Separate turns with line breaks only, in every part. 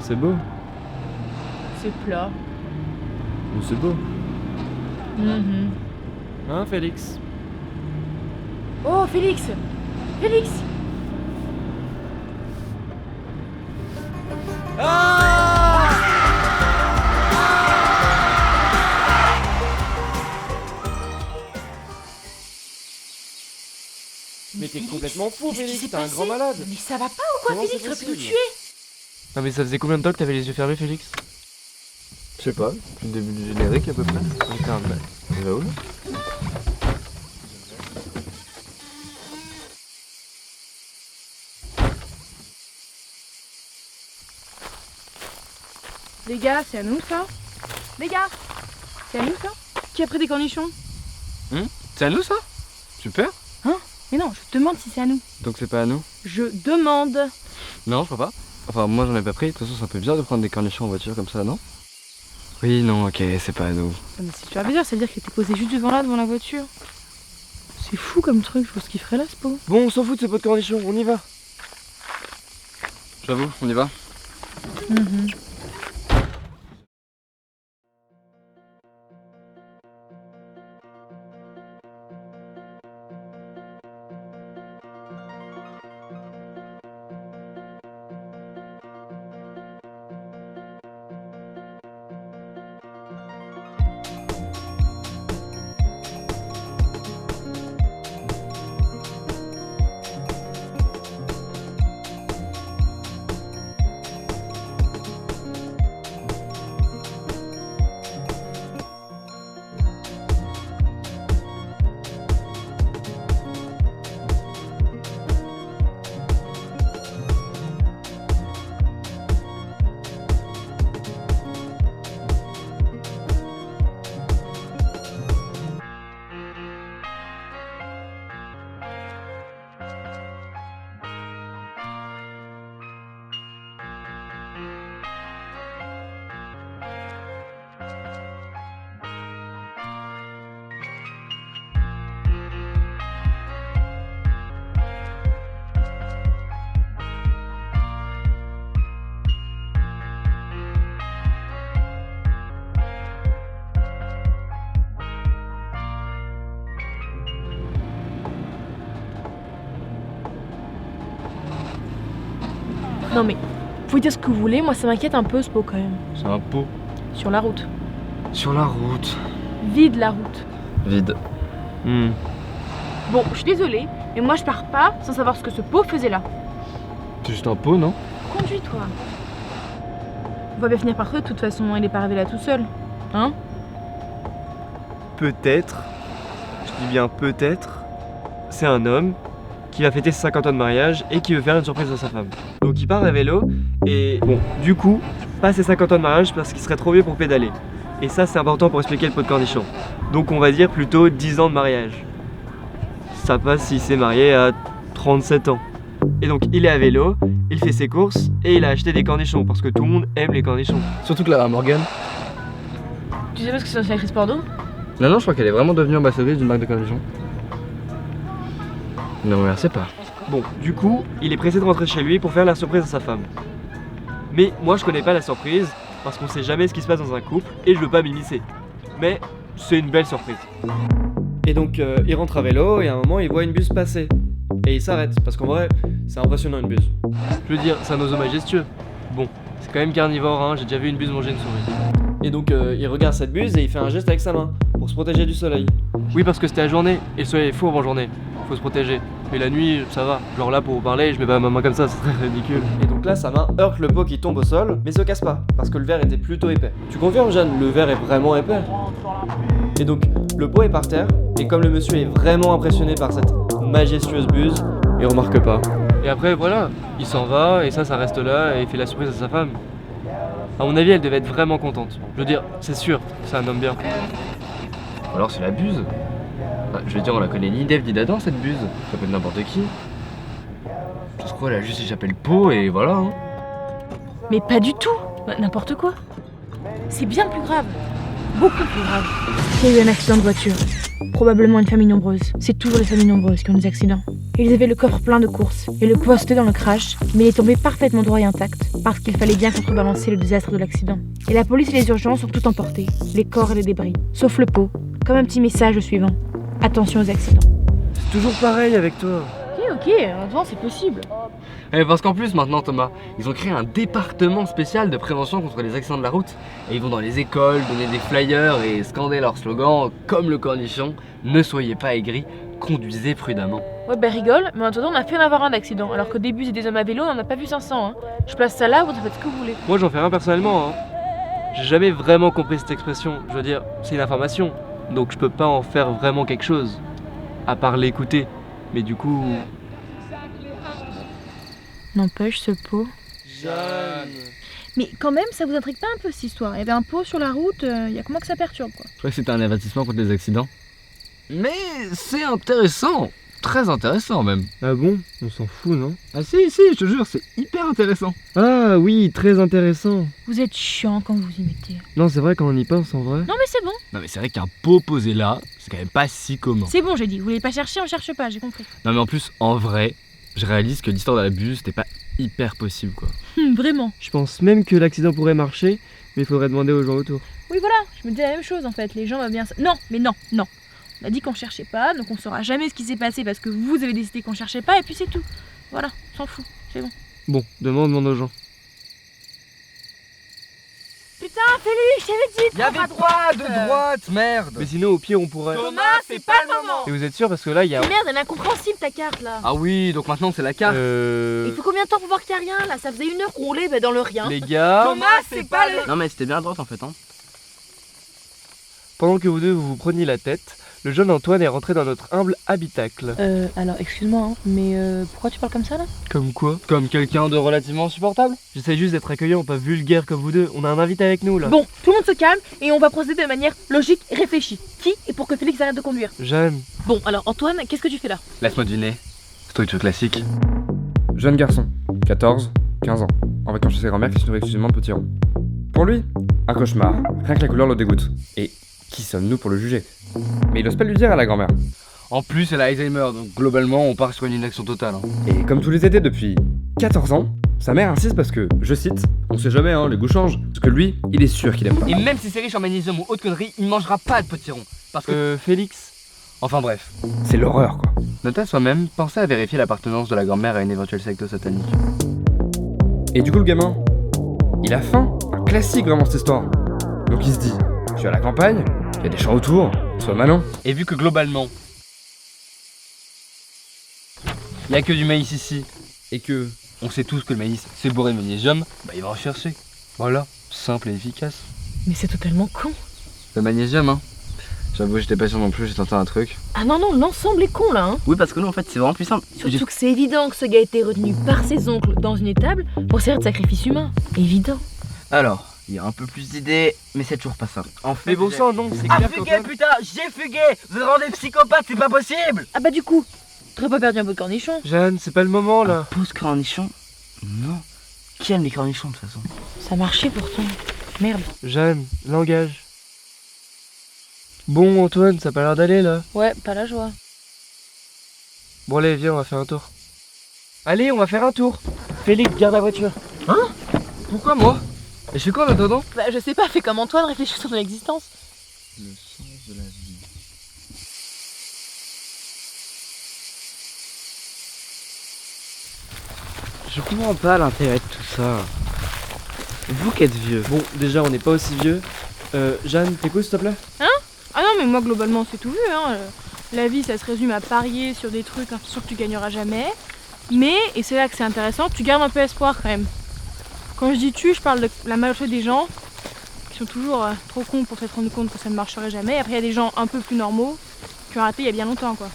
C'est beau.
C'est plat.
Mais c'est beau.
Mhm.
Hein, Félix?
Oh, Félix! Félix!
Ah! Mais t'es complètement fou,
Qu'est-ce qui
Félix,
s'est
t'es un
passé?
grand malade.
Mais ça va pas ou quoi,
Comment
Félix?
c'est
J'aurais pu nous
possible?
tuer!
Non mais ça faisait combien de temps que t'avais les yeux fermés, Félix?
Je sais pas, depuis le début du générique à peu près.
Putain, mais...
Là où?
Les gars, c'est à nous ça? Les gars, c'est à nous ça? Qui a pris des cornichons?
C'est à nous, ça? Super.
Mais non, je te demande si c'est à nous.
Donc c'est pas à nous?
Je demande.
Non, je crois pas. Enfin, moi j'en ai pas pris. De toute façon, c'est un peu bizarre de prendre des cornichons en voiture comme ça, non? Oui, non, ok, c'est pas à nous.
Mais si tu as bizarre, ça veut dire qu'il était posé juste devant là, devant la voiture. C'est fou comme truc, je vois ce qu'il ferait là, ce pot.
Bon, on s'en fout de ces pots de cornichons, on y va. J'avoue, on y va.
Non mais, vous pouvez dire ce que vous voulez, moi ça m'inquiète un peu ce pot quand même.
C'est un pot.
Sur la route.
Sur la route.
Vide la route.
Vide.
Bon, je suis désolée, mais moi je pars pas sans savoir ce que ce pot faisait là.
C'est juste un pot, non?
Conduis-toi. On va bien finir par eux, de toute façon, il est pas arrivé là tout seul. Hein?
Peut-être, je dis bien peut-être, c'est un homme qui va fêter ses 50 ans de mariage et qui veut faire une surprise à sa femme. Donc il part à vélo et bon, du coup, pas ses 50 ans de mariage parce qu'il serait trop vieux pour pédaler. Et ça c'est important pour expliquer le pot de cornichon. Donc on va dire plutôt 10 ans de mariage. Ça passe s'il s'est marié à 37 ans. Et donc il est à vélo, il fait ses courses et il a acheté des cornichons parce que tout le monde aime les cornichons.
Surtout Clara Morgan.
Tu sais pas ce que c'est une actrice porno?
Non, je crois qu'elle est vraiment devenue ambassadrice d'une marque de cornichons. Non, mais elle sait pas.
Bon, du coup, il est pressé de rentrer chez lui pour faire la surprise à sa femme. Mais moi je connais pas la surprise parce qu'on sait jamais ce qui se passe dans un couple et je veux pas m'immiscer. Mais c'est une belle surprise. Et donc il rentre à vélo et à un moment il voit une buse passer. Et il s'arrête parce qu'en vrai c'est impressionnant une buse. Je veux dire, c'est un oiseau majestueux. Bon, c'est quand même carnivore, hein, j'ai déjà vu une buse manger une souris. Et donc il regarde cette buse et il fait un geste avec sa main pour se protéger du soleil. Oui, parce que c'était la journée et le soleil est fou avant journée. Faut se protéger. Mais la nuit, ça va. Genre là, pour vous parler, je mets pas ma main comme ça, c'est très ridicule. Et donc là, sa main heurte le pot qui tombe au sol, mais se casse pas, parce que le verre était plutôt épais. Tu confirmes, Jeanne, le verre est vraiment épais. Et donc, le pot est par terre, et comme le monsieur est vraiment impressionné par cette majestueuse buse, il remarque pas. Et après, voilà, il s'en va, et ça reste là, et il fait la surprise à sa femme. À mon avis, elle devait être vraiment contente. Je veux dire, c'est sûr, c'est un homme bien.
Ou alors c'est la buse. Enfin, je veux dire, on la connaît ni d'Ève ni d'Adam cette buse. Ça peut être n'importe qui. Ça se trouve, elle a juste échappé le pot et voilà. Hein.
Mais pas du tout. Bah, n'importe quoi. C'est bien plus grave. Beaucoup plus grave. Il y a eu un accident de voiture. Probablement une famille nombreuse. C'est toujours les familles nombreuses qui ont des accidents. Ils avaient le coffre plein de courses et le poste dans le crash, mais il est tombé parfaitement droit et intact, parce qu'il fallait bien contrebalancer le désastre de l'accident. Et la police et les urgences ont tout emporté, les corps et les débris, sauf le pot, comme un petit message au suivant. Attention aux accidents.
C'est toujours pareil avec toi.
Ok, attends, c'est possible.
Parce qu'en plus maintenant Thomas, ils ont créé un département spécial de prévention contre les accidents de la route. Et ils vont dans les écoles, donner des flyers et scander leur slogan comme le cornichon, ne soyez pas aigris, conduisez prudemment.
Ouais, bah rigole, mais en attendant, on a fait en avoir un d'accident, alors qu'au début, c'est des hommes à vélo, on en a pas vu 500. Hein. Je place ça là, vous en faites ce que vous voulez.
Moi j'en fais rien personnellement. Hein. J'ai jamais vraiment compris cette expression. Je veux dire, c'est une information. Donc je peux pas en faire vraiment quelque chose. À part l'écouter. Mais du coup.
N'empêche, ce pot.
Jeanne.
Mais quand même, ça vous intrigue pas un peu cette histoire? Il y avait un pot sur la route, il y a comment que ça perturbe quoi?
Je crois que c'était un avertissement contre les accidents. Mais c'est intéressant, très intéressant même.
Ah bon? On s'en fout, non?
Ah si, je te jure, c'est hyper intéressant.
Ah oui, très intéressant.
Vous êtes chiant quand vous y mettez.
Non, c'est vrai quand on y pense en vrai.
Non mais c'est bon.
Non mais c'est vrai qu'un pot posé là, c'est quand même pas si commun.
C'est bon, j'ai dit. Vous voulez pas chercher, on cherche pas, j'ai compris.
Non mais en plus, en vrai, je réalise que l'histoire de la buse, c'était pas hyper possible quoi.
Vraiment.
Je pense même que l'accident pourrait marcher, mais il faudrait demander aux gens autour.
Oui voilà, je me dis la même chose en fait. Les gens va bien. Non, mais non. On a dit qu'on cherchait pas, donc on saura jamais ce qui s'est passé parce que vous avez décidé qu'on cherchait pas et puis c'est tout. Voilà, on s'en fout, c'est bon.
Bon, demande aux gens.
Putain, Félix, je t'avais dit.
Y'avait pas de droite, merde.
Mais sinon, au pire, on pourrait.
Thomas, c'est pas le moment.
Et vous êtes sûr? Parce que là, il y a.
Merde, elle est incompréhensible ta carte là.
Ah oui, donc maintenant c'est la carte.
Il faut combien de temps pour voir qu'il y a rien là? Ça faisait 1 heure qu'on roulait dans le rien.
Les gars,
Thomas, c'est pas le.
Non mais c'était bien à droite en fait hein.
pendant que vous deux vous preniez la tête, le jeune Antoine est rentré dans notre humble habitacle.
Alors excuse-moi, hein, mais pourquoi tu parles comme ça là?
Comme quoi?
Comme quelqu'un de relativement supportable.
J'essaie juste d'être accueillant, pas vulgaire comme vous deux. On a un invité avec nous là.
Bon, tout le monde se calme et on va procéder de manière logique et réfléchie. Qui et pour que Félix arrête de conduire.
Jeanne.
Bon, alors Antoine, qu'est-ce que tu fais là?
Laisse-moi deviner. Structure classique.
Jeune garçon, 14, 15 ans, en vacances chez sa grand-mère qui se nourrit exclusivement de petits ronds. Pour lui, un cauchemar, rien que la couleur le dégoûte. Et qui sommes-nous pour le juger? Mais il ose pas lui dire à la grand-mère.
En plus elle a Alzheimer, donc globalement on part sur une inaction totale. Hein.
Et comme tous les étés depuis 14 ans, sa mère insiste parce que, je cite, on sait jamais hein, les goûts changent, parce que lui, il est sûr qu'il aime pas.
Et même si c'est riche en magnésium ou autre connerie, il mangera pas de petits ronds. Parce que...
Félix.
Enfin bref.
C'est l'horreur quoi.
Note à soi-même, pensez à vérifier l'appartenance de la grand-mère à une éventuelle secte satanique.
Et du coup le gamin, il a faim, un classique vraiment cette histoire. Donc il se dit, je suis à la campagne, il y a des champs autour, sois malin.
Et vu que globalement, il y a que du maïs ici, et que on sait tous que le maïs c'est bourré de magnésium, bah il va en chercher. Voilà, simple et efficace.
Mais c'est totalement con.
Le magnésium hein. J'avoue j'étais pas sûr non plus, j'ai tenté un truc.
Ah non, l'ensemble est con là, hein.
Oui parce que nous en fait c'est vraiment plus simple.
Surtout que c'est évident que ce gars a été retenu par ses oncles dans une étable pour servir de sacrifice humain. Évident.
Alors, il y a un peu plus d'idées, mais c'est toujours pas ça. En fait,
Mais bon sang, non, c'est clair qu'Antoine.
putain, j'ai fugué. Vous êtes rendez psychopathe, c'est pas possible.
Ah bah du coup, t'aurais pas perdu un peu de cornichon?
Jeanne, c'est pas le moment là.
Pause cornichon? Non. Qui aime les cornichons de toute façon?
Ça marchait pourtant. Merde.
Jeanne, langage. Bon, Antoine, ça a pas l'air d'aller là.
Ouais, pas la joie.
Bon, allez, viens, on va faire un tour. Allez, on va faire un tour. Félix, garde la voiture.
Hein? Pourquoi moi? Et je fais quoi en attendant?
Bah je sais pas, fais comme Antoine, réfléchis sur ton existence.
Le sens de la vie. Je comprends pas l'intérêt de tout ça. Vous qui êtes vieux.
Bon, déjà, on n'est pas aussi vieux. Jeanne, t'écoutes s'il te plaît?
Ah non, mais moi globalement c'est tout vu, hein. La vie ça se résume à parier sur des trucs hein, sûr que tu gagneras jamais. Mais, et c'est là que c'est intéressant, tu gardes un peu espoir quand même. Quand je dis tu, je parle de la majorité des gens qui sont toujours trop cons pour se rendre compte que ça ne marcherait jamais. Après il y a des gens un peu plus normaux qui ont raté il y a bien longtemps quoi.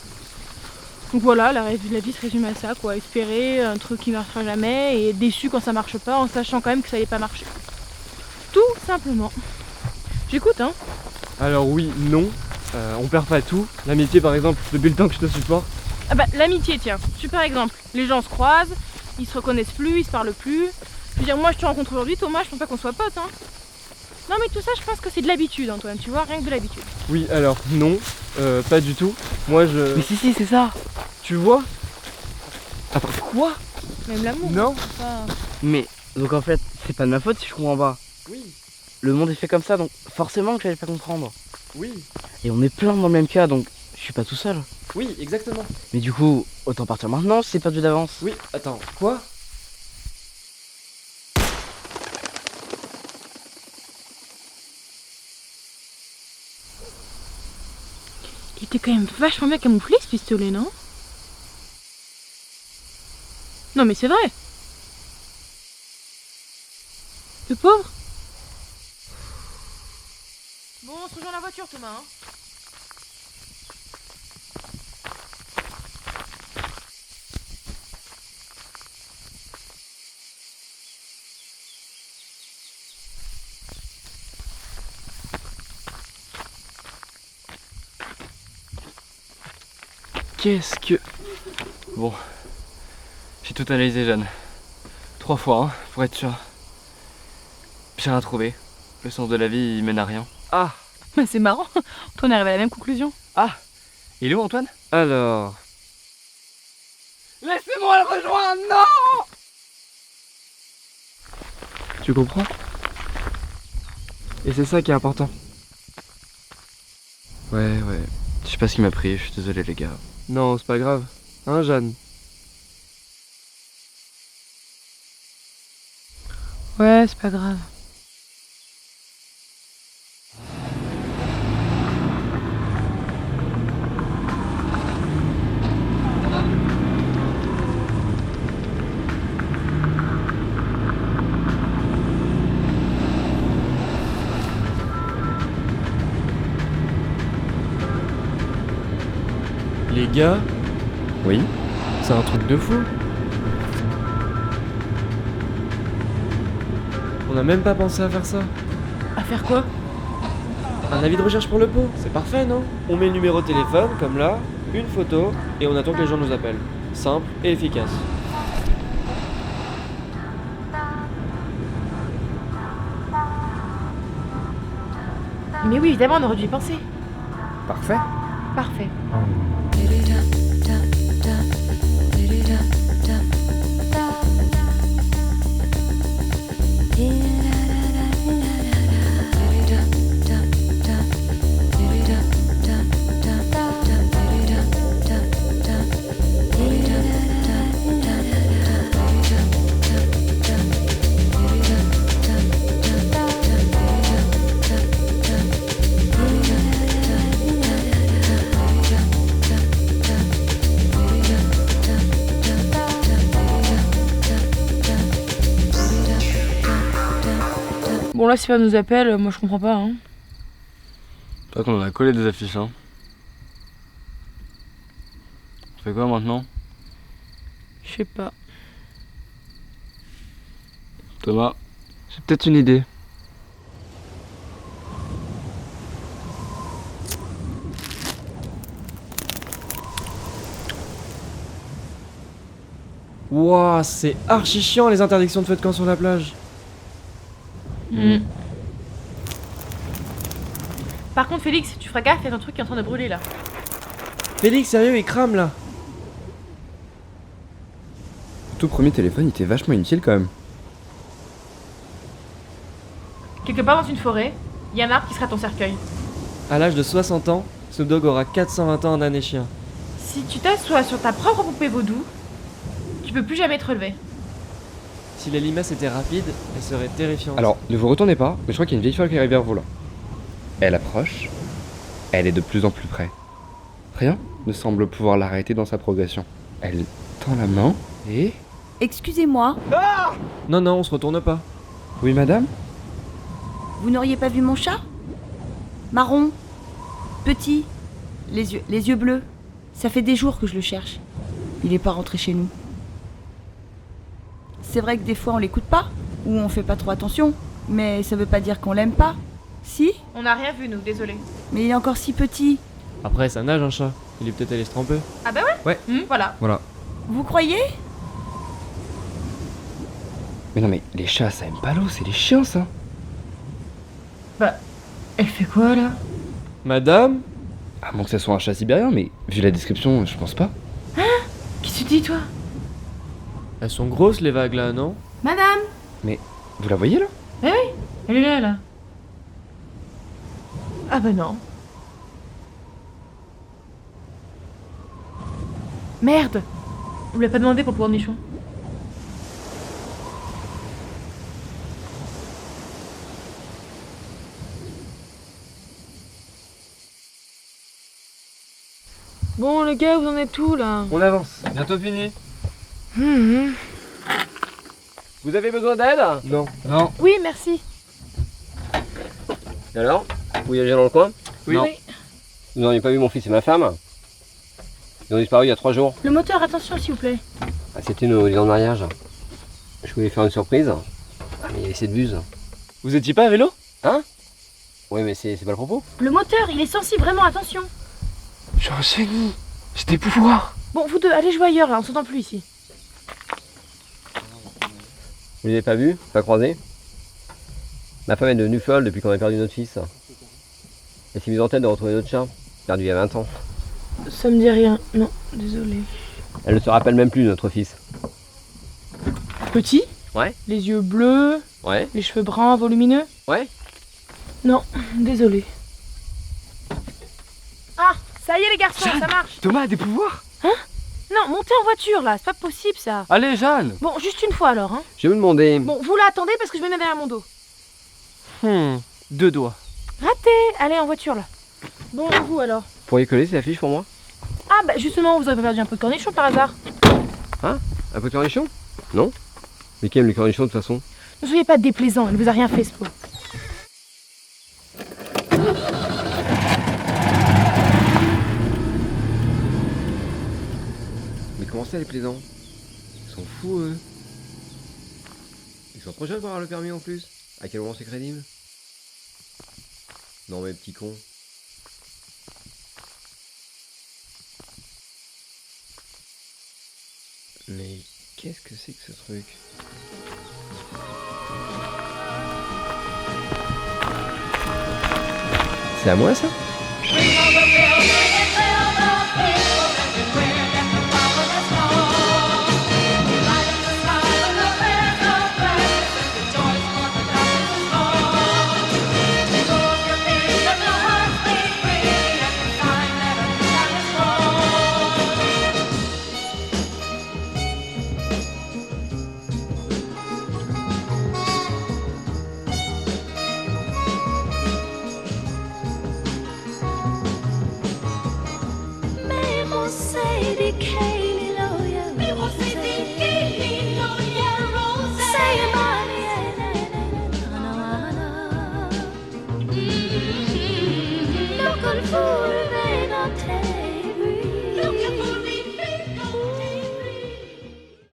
Donc voilà, la vie se résume à ça quoi, espérer un truc qui ne marchera jamais et être déçu quand ça marche pas en sachant quand même que ça n'allait pas marcher. Tout simplement. J'écoute hein.
Alors oui, non. On perd pas tout. L'amitié par exemple, depuis le temps que je te supporte.
Ah bah l'amitié tiens, super exemple. Les gens se croisent, ils se reconnaissent plus, ils se parlent plus. Je veux dire moi je te rencontre aujourd'hui, Thomas, je pense pas qu'on soit potes hein. Non mais tout ça je pense que c'est de l'habitude Antoine, tu vois, rien que de l'habitude.
Oui, alors non, pas du tout. Moi je...
Mais si, c'est ça.
Tu vois?
Attends, quoi?
Même l'amour.
Non.
c'est pas-
Mais, donc en fait, c'est pas de ma faute si je comprends pas.
Oui,
Le monde est fait comme ça, donc forcément que j'allais pas comprendre.
oui,
Et on est plein dans le même cas, donc je suis pas tout seul.
oui, exactement.
Mais du coup, autant partir maintenant si c'est perdu d'avance.
Oui, attends, quoi?
Il était quand même vachement bien camouflé ce pistolet, non? Non mais c'est vrai. Le pauvre. Bon, on se rejoint à la voiture, Thomas. Hein.
Qu'est-ce que... Bon, j'ai tout analysé, Jeanne. 3 fois, hein, pour être sûr. J'ai rien trouvé. Le sens de la vie, il mène à rien. Ah,
Bah, c'est marrant. Toi, on arrive à la même conclusion.
il est où, Antoine? Alors... Laissez-moi le rejoindre, non! Tu comprends? Et c'est ça qui est important. Ouais. Je sais pas ce qui m'a pris, je suis désolé, les gars. Non, c'est pas grave. Hein, Jeanne?
Ouais, c'est pas grave.
Les gars,
Oui.
c'est un truc de fou. On a même pas pensé à faire ça.
À faire quoi?
Un avis de recherche pour le pot, c'est parfait, non? On met le numéro de téléphone, comme là, une photo, et on attend que les gens nous appellent. Simple et efficace.
Mais oui, évidemment, on aurait dû y penser.
Parfait.
Parfait. Bon, là, si pas nous appelle, moi je comprends pas. Hein.
Toi qu'on en a collé des affiches, hein. On fait quoi maintenant?
Je sais pas.
Thomas, j'ai peut-être une idée. Wouah, c'est archi chiant les interdictions de feu de camp sur la plage.
Par contre, Félix, tu feras gaffe, il y a un truc qui est en train de brûler là.
Félix, sérieux, il crame là.
Tout premier téléphone, il était vachement inutile quand même.
Quelque part dans une forêt, il y a un arbre qui sera ton cercueil.
À l'âge de 60 ans, Snoop Dogg aura 420 ans en année chien.
Si tu t'assois sur ta propre poupée vaudou, tu peux plus jamais te relever.
Si les limaces étaient rapides, elles seraient terrifiantes.
Alors, ne vous retournez pas, mais je crois qu'il y a une vieille folle qui arrive vers vous là. Elle approche. Elle est de plus en plus près. Rien ne semble pouvoir l'arrêter dans sa progression. Elle tend la main et...
Excusez-moi,
Non, on se retourne pas.
Oui madame?
vous n'auriez pas vu mon chat? Marron, petit, les yeux bleus. Ça fait des jours que je le cherche. Il est pas rentré chez nous. C'est vrai que des fois on l'écoute pas, ou on fait pas trop attention, mais ça veut pas dire qu'on l'aime pas. Si?
On n'a rien vu, nous, désolé.
Mais il est encore si petit.
Après, ça nage un chat. Il est peut-être allé se tremper.
Ah bah ouais? Voilà.
Voilà.
Vous croyez?
Mais non mais les chats ça aime pas l'eau, c'est les chiens ça.
Bah, elle fait quoi là?
Madame?
À moins que ça soit un chat sibérien, mais vu la description, je pense pas.
Qu'est-ce que tu dis, toi?
Elles sont grosses les vagues là, non?
Madame!
Vous la voyez là?
Elle est là. Ah bah non. Merde! On lui a pas demandé pour le cornichon. Bon les gars, vous en êtes où là?
On avance. Bientôt fini.
Mhm.
Vous avez besoin d'aide? Non.
Non.
Oui, merci.
Et alors? Vous voyagez dans le coin?
Oui.
Non.
Vous n'auriez pas vu mon fils et ma femme? Ils ont disparu il y a 3 jours.
Le moteur, attention s'il vous plaît.
Ah, c'était nos 10 ans de mariage. Je voulais faire une surprise. Ah, mais il y avait cette buse.
Vous étiez pas à vélo?
Oui, mais c'est pas le propos.
Le moteur, il est sensible, vraiment, attention.
Je suis un génie. J'ai des pouvoirs.
Bon, vous deux, allez jouer ailleurs là, on s'entend plus ici.
Vous les avez pas vus? Pas croisés? Ma femme est devenue folle depuis qu'on a perdu notre fils. Elle s'est mise en tête de retrouver notre chat, perdu il y a 20 ans.
Ça me dit rien, non, désolé.
Elle ne se rappelle même plus de notre fils.
Petit?
Ouais.
Les yeux bleus,
Ouais?
les cheveux bruns, volumineux?
Ouais?
Non, désolé. Ah, ça y est les garçons, ça marche.
Thomas a des pouvoirs?
Non, montez en voiture là, c'est pas possible ça.
Allez, Jeanne.
Bon, juste une fois alors, hein.
Je vais me demander.
Bon, vous là attendez parce que je mets derrière mon dos.
2 doigts.
Raté. Allez en voiture là. Bon, et vous alors?
Vous pourriez coller ces affiches pour moi?
Ah bah justement, vous avez pas perdu un peu de cornichon par hasard?
Un peu de cornichon? Non? Mais qui aime les cornichons de toute façon?
Ne soyez pas déplaisant, elle vous a rien fait ce pot.
Mais comment ça les plaisants? Ils sont fous eux. Ils sont trop jeunes pour avoir le permis en plus. À quel moment c'est crédible? Non mais petit con. Mais qu'est-ce que c'est que ce truc? C'est à moi ça?
Mercedes